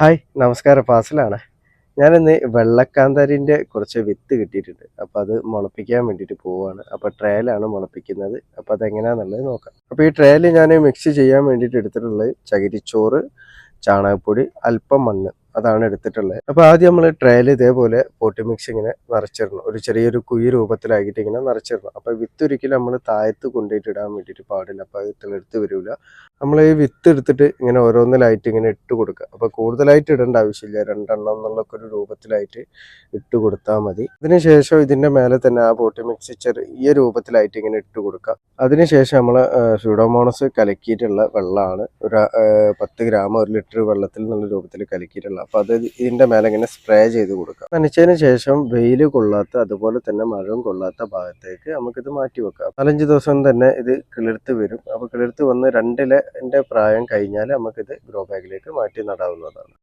Hi നമസ്കാരം ഫാസിലാണ്. ഞാനിന്ന് വെള്ളക്കാന്താരിൻ്റെ കുറച്ച് വിത്ത് കിട്ടിയിട്ടുണ്ട്. അപ്പോൾ അത് മുളപ്പിക്കാൻ വേണ്ടിയിട്ട് പോവുകയാണ്. അപ്പോൾ ട്രേയിലാണ് മുളപ്പിക്കുന്നത്. അപ്പോൾ അതെങ്ങനെയാണെന്നുള്ളത് നോക്കാം. അപ്പോൾ ഈ ട്രേയിൽ ഞാൻ മിക്സ് ചെയ്യാൻ വേണ്ടിയിട്ട് എടുത്തിട്ടുള്ളത് ചകിരിച്ചോറ്, ചാണകപ്പൊടി, അല്പം മണ്ണ് അതാണ് എടുത്തിട്ടുള്ളത്. അപ്പോൾ ആദ്യം നമ്മൾ ട്രേയിൽ ഇതേപോലെ പോട്ടി മിക്സ് ഇങ്ങനെ നിറച്ചിടണം. ഒരു ചെറിയൊരു കുഴി രൂപത്തിലാക്കിയിട്ട് ഇങ്ങനെ നിറച്ചിടണം. അപ്പോൾ വിത്ത് ഒരിക്കലും നമ്മൾ താഴത്ത് കൊണ്ടുപോയിട്ട് ഇടാൻ വേണ്ടിയിട്ട് പാടില്ല. അപ്പോൾ അത് തിളർത്ത് വരില്ല. നമ്മൾ ഈ വിത്ത് എടുത്തിട്ട് ഇങ്ങനെ ഓരോന്നിലായിട്ട് ഇങ്ങനെ ഇട്ട് കൊടുക്കുക. അപ്പോൾ കൂടുതലായിട്ട് ഇടേണ്ട ആവശ്യമില്ല, രണ്ടെണ്ണം എന്നുള്ളൊക്കെ ഒരു രൂപത്തിലായിട്ട് ഇട്ട് കൊടുത്താൽ മതി. അതിനുശേഷം ഇതിൻ്റെ മേലെ തന്നെ ആ പോട്ടി മിക്സ് ചെറിയ രൂപത്തിലായിട്ട് ഇങ്ങനെ ഇട്ട് കൊടുക്കുക. അതിനുശേഷം നമ്മൾ സ്യൂഡോമോണസ് കലക്കിയിട്ടുള്ള വെള്ളമാണ് ഒരു 10 ഗ്രാം 1 ലിറ്റർ വെള്ളത്തിൽ നല്ല രൂപത്തിൽ കലക്കിയിട്ടുള്ള. അപ്പോൾ അത് ഇതിൻ്റെ മേലെ ഇങ്ങനെ സ്പ്രേ ചെയ്ത് കൊടുക്കുക. നനച്ചതിന് ശേഷം വെയിൽ കൊള്ളാത്ത അതുപോലെ തന്നെ മഴയും കൊള്ളാത്ത ഭാഗത്തേക്ക് നമുക്കിത് മാറ്റി വെക്കാം. 4-5 ദിവസം തന്നെ ഇത് കിളിർത്ത് വരും. അപ്പോൾ കിളിർത്ത് വന്ന് 2 ഇലൻ്റെ പ്രായം കഴിഞ്ഞാൽ നമുക്കിത് ഗ്രോ ബാഗിലേക്ക് മാറ്റി നടാവുന്നതാണ്.